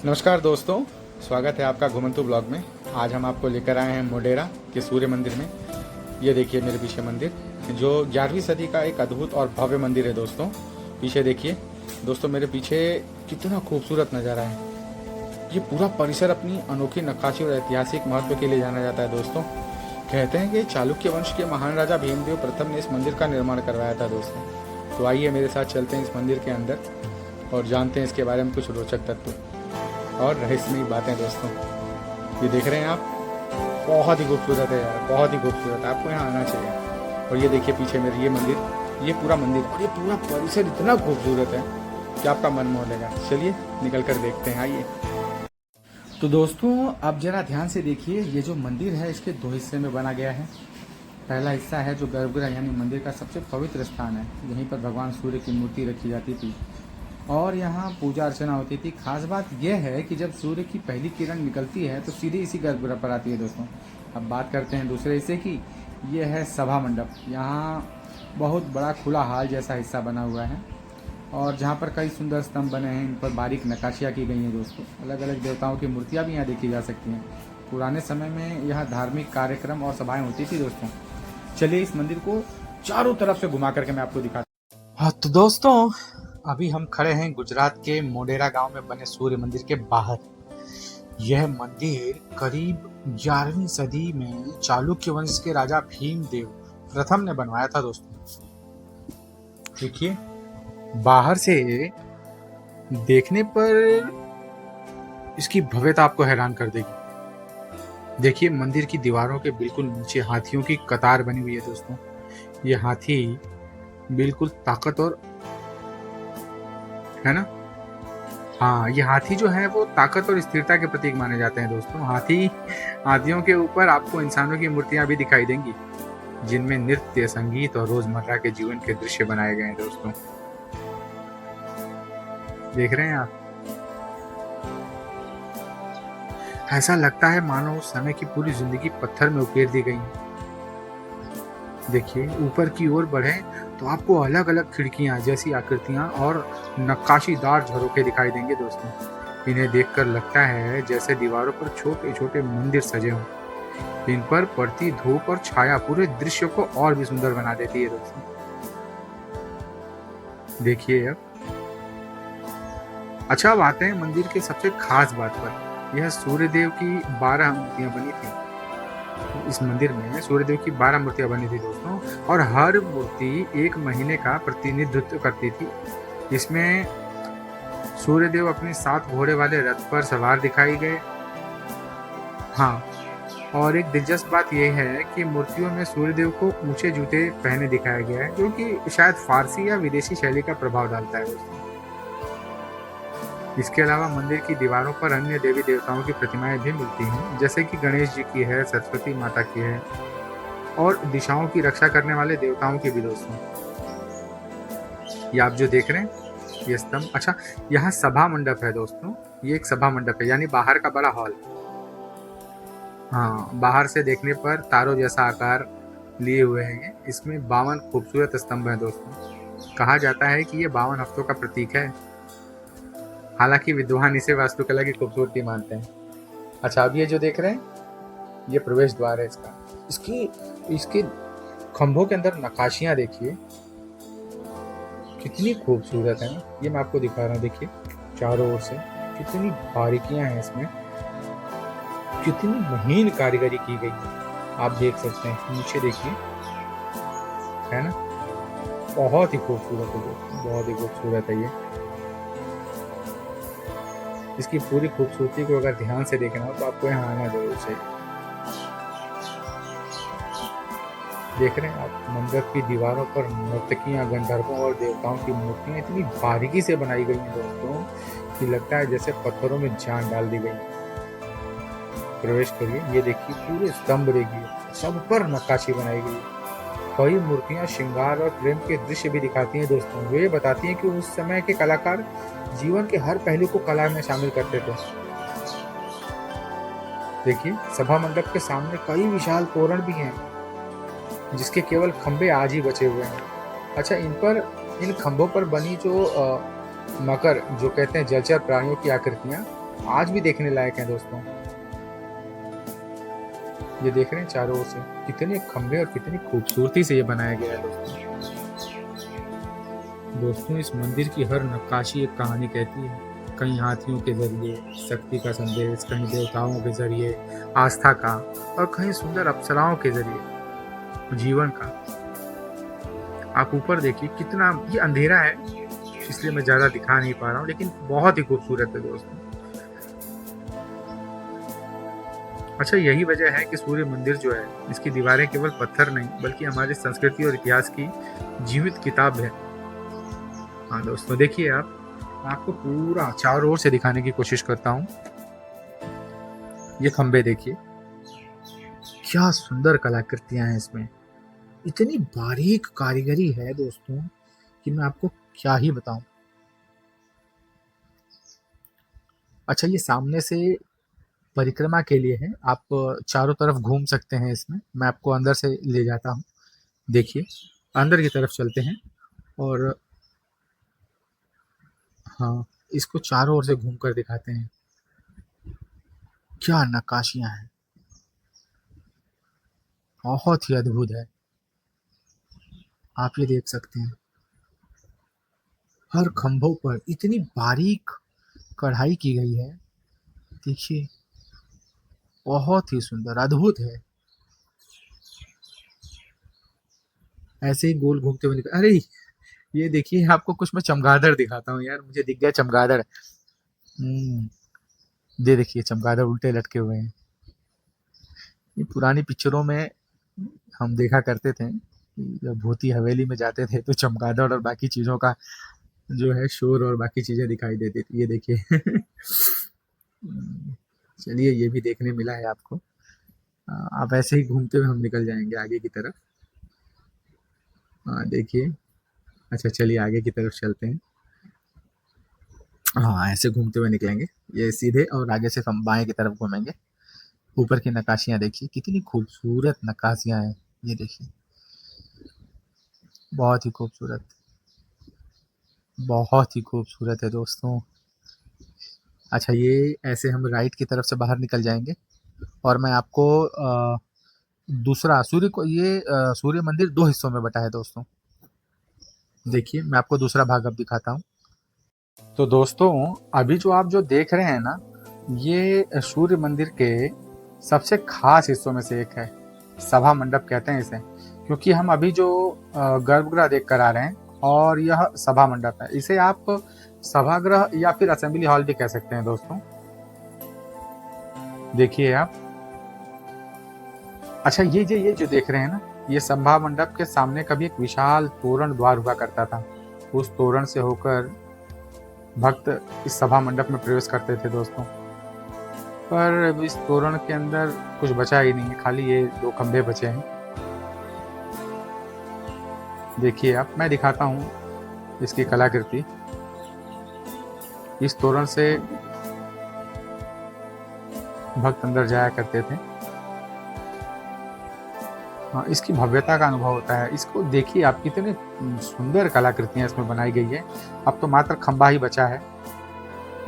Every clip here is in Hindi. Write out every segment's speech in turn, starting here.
नमस्कार दोस्तों, स्वागत है आपका घुमंतु ब्लॉग में। आज हम आपको लेकर आए हैं मोढेरा के सूर्य मंदिर में। ये देखिए मेरे पीछे मंदिर, जो 11वीं सदी का एक अद्भुत और भव्य मंदिर है दोस्तों। पीछे देखिए दोस्तों, मेरे पीछे कितना खूबसूरत नज़ारा है। ये पूरा परिसर अपनी अनोखी नक्काशी और ऐतिहासिक महत्व के लिए जाना जाता है दोस्तों। कहते हैं कि चालुक्य वंश के महान राजा भीमदेव प्रथम ने इस मंदिर का निर्माण करवाया था दोस्तों। तो आइए मेरे साथ चलते हैं इस मंदिर के अंदर और जानते हैं इसके बारे में कुछ रोचक तत्व और रहस्यमयी बातें दोस्तों। ये देख रहे हैं आप, बहुत ही खूबसूरत है यार, बहुत ही खूबसूरत है। आपको यहाँ आना चाहिए। और ये देखिए पीछे मेरे ये मंदिर, ये पूरा मंदिर और ये पूरा परिसर इतना खूबसूरत है कि आपका मन मोह लेगा। चलिए निकल कर देखते हैं, आइए। तो दोस्तों अब जरा ध्यान से देखिए, ये जो मंदिर है इसके दो हिस्से में बना गया है। पहला हिस्सा है जो गर्भगृह यानी मंदिर का सबसे पवित्र स्थान है। यहीं पर भगवान सूर्य की मूर्ति रखी जाती थी और यहाँ पूजा अर्चना होती थी। खास बात यह है कि जब सूर्य की पहली किरण निकलती है तो सीधे इसी गर्भगृह पर आती है दोस्तों। अब बात करते हैं दूसरे हिस्से की। ये है सभा मंडप। यहाँ बहुत बड़ा खुला हॉल जैसा हिस्सा बना हुआ है और जहाँ पर कई सुंदर स्तंभ बने हैं। इन पर बारीक नक्काशियाँ की गई हैं दोस्तों। अलग अलग देवताओं की मूर्तियाँ भी यहाँ देखी जा सकती हैं। पुराने समय में यहाँ धार्मिक कार्यक्रम और सभाएं होती थी दोस्तों। चलिए इस मंदिर को चारों तरफ से घुमा करके मैं आपको दिखाता हूँ। हाँ तो दोस्तों, अभी हम खड़े हैं गुजरात के मोढेरा गांव में बने सूर्य मंदिर के बाहर। यह मंदिर करीब 11वीं सदी में चालुक्य वंश के राजा भीमदेव प्रथम ने बनवाया था दोस्तों। देखिए बाहर से देखने पर इसकी भव्यता आपको हैरान कर देगी। देखिए मंदिर की दीवारों के बिल्कुल नीचे हाथियों की कतार बनी हुई है दोस्तों। ये हाथी बिल्कुल ताकत और है ना, हाँ ये हाथी जो है वो ताकत और स्थिरता के प्रतीक माने जाते हैं दोस्तों। हाथियों के ऊपर आपको इंसानों की मूर्तियां भी दिखाई देंगी, जिनमें नृत्य, संगीत और रोजमर्रा के जीवन के दृश्य बनाए गए हैं दोस्तों। देख रहे हैं आप, ऐसा लगता है मानो उस समय की पूरी जिंदगी पत्थर में उकेर दी गई है। देखिए ऊपर की ओर बढ़े तो आपको अलग अलग खिड़कियां जैसी आकृतियां और नक्काशीदार झरोखे दिखाई देंगे दोस्तों। इन्हें देखकर लगता है जैसे दीवारों पर छोटे छोटे मंदिर सजे हों। इन पर पड़ती धूप और छाया पूरे दृश्य को और भी सुंदर बना देती है दोस्तों। देखिए अब आते हैं मंदिर के सबसे खास बात पर। यह सूर्यदेव की 12 मूर्तियां बनी थी। इस मंदिर में सूर्यदेव की 12 मूर्तियां बनी थी दोस्तों और हर मूर्ति एक महीने का प्रतिनिधित्व करती थी। इसमें सूर्यदेव अपने 7 घोड़े वाले रथ पर सवार दिखाई गए। हाँ, और एक दिलचस्प बात यह है कि मूर्तियों में सूर्यदेव को ऊंचे जूते पहने दिखाया गया है, जो कि शायद फारसी या विदेशी शैली का प्रभाव डालता है दोस्तों। इसके अलावा मंदिर की दीवारों पर अन्य देवी देवताओं की प्रतिमाएं भी मिलती हैं, जैसे कि गणेश जी की है, सरस्वती माता की है और दिशाओं की रक्षा करने वाले देवताओं की भी दोस्तों। ये आप जो देख रहे हैं ये स्तंभ, अच्छा यहाँ सभा मंडप है दोस्तों। ये एक सभा मंडप है यानी बाहर का बड़ा हॉल। हाँ, बाहर से देखने पर तारों जैसा आकार लिए हुए हैं। इसमें 52 खूबसूरत स्तंभ हैं दोस्तों। कहा जाता है कि ये 52 हफ्तों का प्रतीक है। हालांकि विद्वान इसे वास्तुकला की खूबसूरती मानते हैं। अच्छा अब ये जो देख रहे हैं ये प्रवेश द्वार है इसका। इसके खंभों के अंदर नक्काशियां देखिए कितनी खूबसूरत है। ये मैं आपको दिखा रहा हूँ, देखिए चारों ओर से कितनी बारीकियां हैं इसमें, कितनी महीन कारीगरी की गई है। आप देख सकते हैं नीचे देखिए, है ना, बहुत ही खूबसूरत है दोस्तों, बहुत ही खूबसूरत है ये। इसकी पूरी खूबसूरती को अगर ध्यान से देखना हो तो आपको यहाँ आना जरूर चाहिए। देख रहे हैं आप मंदिर की दीवारों पर नर्तकियां, गंधर्वों और देवताओं की मूर्तियां इतनी बारीकी से बनाई गई हैं दोस्तों कि लगता है जैसे पत्थरों में जान डाल दी गई। प्रवेश करिए, ये देखिए पूरे स्तंभ देखिए, सब पर नक्काशी बनाई गई। कई मूर्तियां श्रृंगार और प्रेम के दृश्य भी दिखाती हैं दोस्तों। वे बताती हैं कि उस समय के कलाकार जीवन के हर पहलू को कला में शामिल करते थे। देखिए सभा मंडप के सामने कई विशाल तोरण भी हैं, जिसके केवल खंभे आज ही बचे हुए हैं। अच्छा इन खंभों पर बनी जो मकर, जो कहते हैं जलचर प्राणियों की आकृतियां, आज भी देखने लायक है दोस्तों। ये देख रहे हैं चारों ओर से कितने खंभे और कितनी खूबसूरती से ये बनाया गया है दोस्तों। इस मंदिर की हर नक्काशी एक कहानी कहती है। कहीं हाथियों के जरिए शक्ति का संदेश, कहीं देवताओं के जरिए आस्था का, और कहीं सुंदर अप्सराओं के जरिए जीवन का। आप ऊपर देखिए कितना, ये अंधेरा है इसलिए मैं ज्यादा दिखा नहीं पा रहा हूँ, लेकिन बहुत ही खूबसूरत है दोस्तों। अच्छा, यही वजह है कि सूर्य मंदिर जो है, इसकी दीवारें केवल पत्थर नहीं बल्कि हमारी संस्कृति और इतिहास की जीवित किताब है। हाँ दोस्तों, देखिए आप, आपको पूरा चारों ओर से दिखाने की कोशिश करता हूँ। ये खंबे देखिए, क्या सुंदर कलाकृतियां हैं इसमें। इतनी बारीक कारीगरी है दोस्तों कि मैं आपको क्या ही बताऊं। अच्छा, ये सामने से परिक्रमा के लिए है, आप चारों तरफ घूम सकते हैं इसमें। मैं आपको अंदर से ले जाता हूँ। देखिए, अंदर की तरफ चलते हैं और हाँ, इसको चारों ओर से घूम कर दिखाते हैं। क्या नक्काशियां हैं, बहुत ही अद्भुत है। आप ये देख सकते हैं, हर खंभों पर इतनी बारीक कढ़ाई की गई है। देखिए, बहुत ही सुंदर, अद्भुत है। ऐसे ही गोल घूमते हुए निकल, अरे ये देखिए, आपको कुछ मैं चमगादड़ दिखाता हूँ यार, मुझे दिख गया चमगादड़। ये देखिए, चमगादड़ उल्टे लटके हुए हैं। ये पुरानी पिक्चरों में हम देखा करते थे कि जब भूती हवेली में जाते थे तो चमगादड़ और बाकी चीजों का जो है शोर और बाकी चीजें दिखाई देती थी। ये देखिए। चलिए, ये भी देखने मिला है आपको। आप ऐसे ही घूमते हुए हम निकल जाएंगे आगे की तरफ। देखिए, अच्छा चलिए आगे की तरफ चलते हैं। हाँ, ऐसे घूमते हुए निकलेंगे, ये सीधे, और आगे से हम बाएं की तरफ घूमेंगे। ऊपर की नक्काशियां देखिए, कितनी खूबसूरत नक्काशियां हैं। ये देखिए, बहुत ही खूबसूरत, बहुत ही खूबसूरत है दोस्तों। अच्छा, ये ऐसे हम राइट की तरफ से बाहर निकल जाएंगे और मैं आपको दूसरा सूर्य को, ये सूर्य मंदिर दो हिस्सों में बटा है दोस्तों। देखिए, मैं आपको दूसरा भाग अब दिखाता हूँ। तो दोस्तों, अभी जो आप जो देख रहे हैं ना, ये सूर्य मंदिर के सबसे खास हिस्सों में से एक है। सभा मंडप कहते हैं इसे, क्योंकि हम अभी जो गर्भगृह देख कर आ रहे हैं, और यह सभा मंडप है। इसे आप सभागृह या फिर असेंबली हॉल भी कह सकते हैं दोस्तों। देखिए आप, अच्छा ये जो देख रहे हैं ना, ये सभा मंडप के सामने कभी एक विशाल तोरण द्वार हुआ करता था। उस तोरण से होकर भक्त इस सभा मंडप में प्रवेश करते थे दोस्तों। पर अब इस तोरण के अंदर कुछ बचा ही नहीं है, खाली ये दो खंभे बचे हैं। देखिए आप, मैं दिखाता हूँ इसकी कलाकृति। इस तोरण से भक्त अंदर जाया करते थे। हाँ, इसकी भव्यता का अनुभव होता है। इसको देखिए आप, कितने सुंदर कलाकृतियां इसमें बनाई गई है। अब तो मात्र खंभा ही बचा है,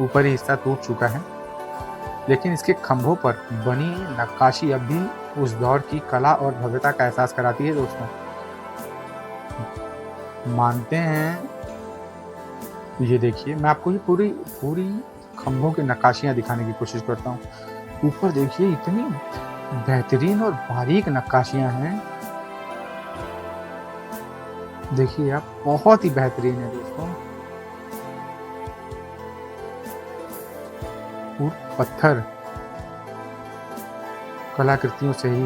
ऊपरी हिस्सा टूट चुका है, लेकिन इसके खंभों पर बनी नक्काशी अब भी उस दौर की कला और भव्यता का एहसास कराती है दोस्तों। मानते हैं, ये देखिए, मैं आपको ये पूरी पूरी खंभों की नक्काशियां दिखाने की कोशिश करता हूँ। ऊपर देखिए, इतनी बेहतरीन और बारीक नक्काशियां हैं। देखिए आप, बहुत ही बेहतरीन है दोस्तों। पत्थर कलाकृतियों से ही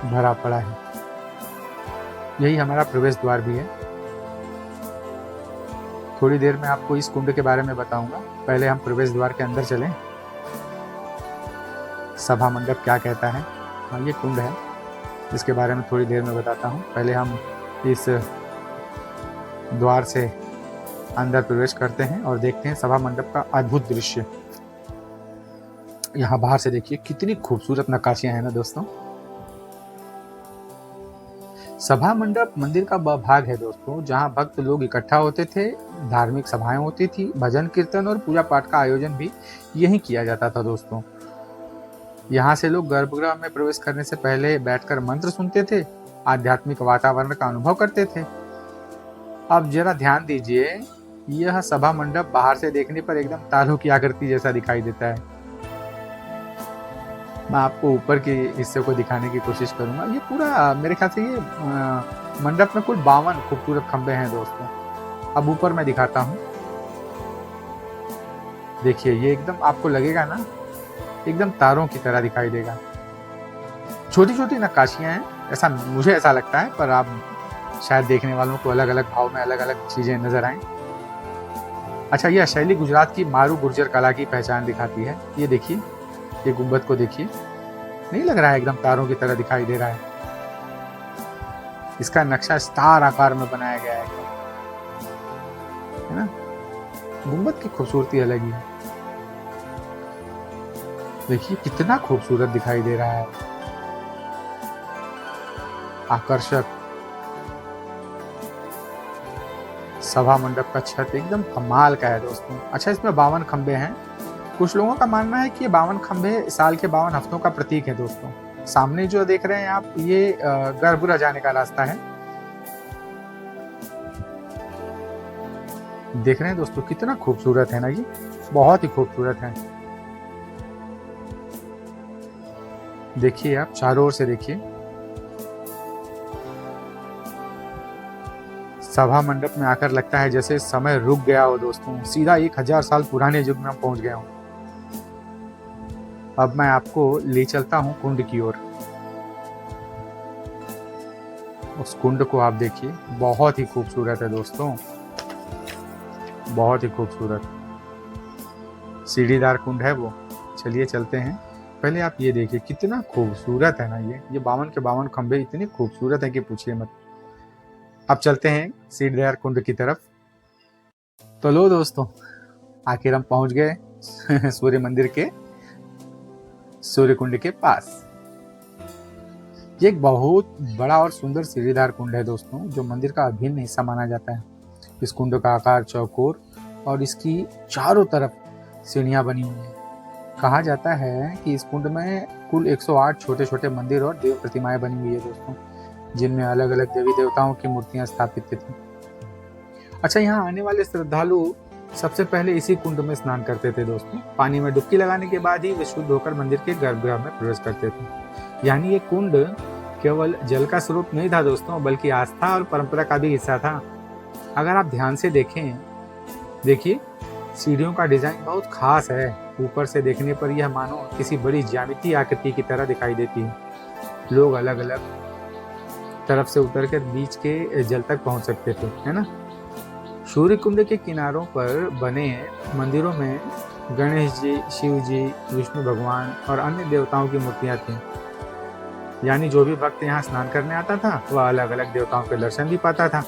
भरा पड़ा है। यही हमारा प्रवेश द्वार भी है। थोड़ी देर में आपको इस कुंड के बारे में बताऊंगा, पहले हम प्रवेश द्वार के अंदर चलें। सभा मंडप क्या कहता है, हाँ ये कुंड है, इसके बारे में थोड़ी देर में बताता हूँ। पहले हम इस द्वार से अंदर प्रवेश करते हैं और देखते हैं सभा मंडप का अद्भुत दृश्य। यहाँ बाहर से देखिए, कितनी खूबसूरत नक्काशियां हैं ना दोस्तों। सभा मंडप मंदिर का वह भाग है दोस्तों जहां भक्त लोग इकट्ठा होते थे, धार्मिक सभाएं होती थी, भजन कीर्तन और पूजा पाठ का आयोजन भी यहीं किया जाता था दोस्तों। यहाँ से लोग गर्भगृह में प्रवेश करने से पहले बैठकर मंत्र सुनते थे, आध्यात्मिक वातावरण का अनुभव करते थे। अब जरा ध्यान दीजिए, यह सभा मंडप बाहर से देखने पर एकदम तारों की आकृति जैसा दिखाई देता है। मैं आपको ऊपर के हिस्से को दिखाने की कोशिश करूंगा। ये पूरा मेरे ख्याल से ये मंडप में कुल 52 खूबसूरत खंबे हैं दोस्तों। अब ऊपर मैं दिखाता हूँ। देखिए ये एकदम आपको लगेगा ना, एकदम तारों की तरह दिखाई देगा। छोटी छोटी नक्काशियां हैं, ऐसा मुझे ऐसा लगता है, पर आप शायद देखने वालों को अलग अलग भाव में अलग अलग चीजें नजर आए। अच्छा, यह शैली गुजरात की मारू गुर्जर कला की पहचान दिखाती है। ये देखिए, ये गुंबद को देखिए, नहीं लग रहा है एकदम तारों की तरह दिखाई दे रहा है। इसका नक्शा स्टार आकार में बनाया गया है ना। गुंबद की खूबसूरती अलग ही है। देखिए कितना खूबसूरत दिखाई दे रहा है, आकर्षक। सभा मंडप का छत एकदम कमाल का है दोस्तों। अच्छा, इसमें 52 खंबे हैं। कुछ लोगों का मानना है कि ये 52 खंबे साल के 52 हफ्तों का प्रतीक है दोस्तों। सामने जो देख रहे हैं आप, ये गर्भगृह जाने का रास्ता है। देख रहे हैं दोस्तों कितना खूबसूरत है ना, ये बहुत ही खूबसूरत है। देखिए आप चारों ओर से देखिए। सभा मंडप में आकर लगता है जैसे समय रुक गया हो दोस्तों। सीधा 1000 साल पुराने युग में हम पहुंच गए हूं। अब मैं आपको ले चलता हूं कुंड की ओर। उस कुंड को आप देखिए, बहुत ही खूबसूरत है दोस्तों, बहुत ही खूबसूरत। सीढ़ीदार कुंड है वो। चलिए चलते हैं। पहले आप ये देखिए कितना खूबसूरत है ना, ये 52 के 52 खंबे इतने खूबसूरत है कि पूछिए मत। अब चलते हैं सीढ़ीदार कुंड की तरफ। तो लो दोस्तों, आखिर हम पहुंच गए सूर्य मंदिर के सूर्य कुंड के पास। ये एक बहुत बड़ा और सुंदर सीढ़ीदार कुंड है दोस्तों, जो मंदिर का अभिन्न हिस्सा माना जाता है। इस कुंड का आकार चौकोर और इसकी चारों तरफ सीढ़ियां बनी हुई हैं। कहा जाता है कि इस कुंड में कुल 108 छोटे छोटे मंदिर और देव प्रतिमाएं बनी हुई है दोस्तों, जिनमें अलग अलग देवी देवताओं की मूर्तियां स्थापित थी। अच्छा, यहाँ आने वाले श्रद्धालु सबसे पहले इसी कुंड में स्नान करते थे दोस्तों। पानी में डुबकी लगाने के बाद ही वे शुद्ध होकर मंदिर के गर्भगृह में प्रवेश करते थे। यानी ये कुंड केवल जल का स्वरूप नहीं था दोस्तों, बल्कि आस्था और परंपरा का भी हिस्सा था। अगर आप ध्यान से देखें, देखिए सीढ़ियों का डिजाइन बहुत खास है। ऊपर से देखने पर यह मानो किसी बड़ी ज्यामितीय आकृति की तरह दिखाई देती है। लोग अलग अलग तरफ से उतरकर बीच के जल तक पहुंच सकते थे, है ना। सूर्य कुंड के किनारों पर बने मंदिरों में गणेश जी, शिव जी, विष्णु भगवान और अन्य देवताओं की मूर्तियां थीं। यानी जो भी भक्त यहाँ स्नान करने आता था, वह अलग अलग देवताओं के दर्शन भी पाता था।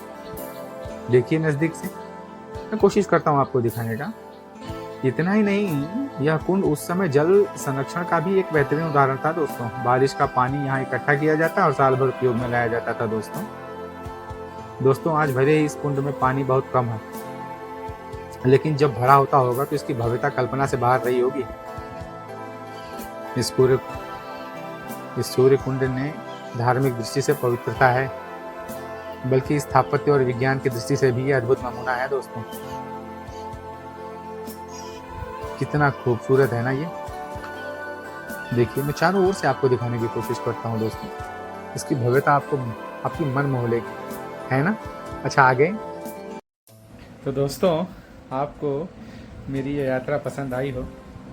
देखिए नजदीक से, मैं कोशिश करता हूँ आपको दिखाने का। इतना ही नहीं, यह कुंड उस समय जल संरक्षण का भी एक बेहतरीन उदाहरण था दोस्तों। बारिश का पानी यहाँ इकट्ठा किया जाता और साल भर उपयोग में लाया जाता था दोस्तों। आज भले ही इस कुंड में पानी बहुत कम है, लेकिन जब भरा होता होगा तो इसकी भव्यता कल्पना से बाहर रही होगी। इस सूर्य कुंड ने धार्मिक दृष्टि से पवित्रता है, बल्कि स्थापत्य और विज्ञान की दृष्टि से भी यह अद्भुत नमूना है दोस्तों। कितना खूबसूरत है ना ये। देखिए, मैं चारों ओर से आपको दिखाने की कोशिश करता हूँ दोस्तों। इसकी भव्यता आपकी मन मोह लेगी, है ना। अच्छा, आगे। तो दोस्तों, आपको मेरी ये यात्रा पसंद आई हो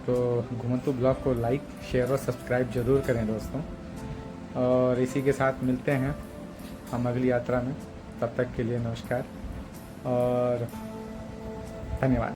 तो घुमंतु ब्लॉग को लाइक, शेयर और सब्सक्राइब जरूर करें दोस्तों। और इसी के साथ मिलते हैं हम अगली यात्रा में। तब तक के लिए नमस्कार और धन्यवाद।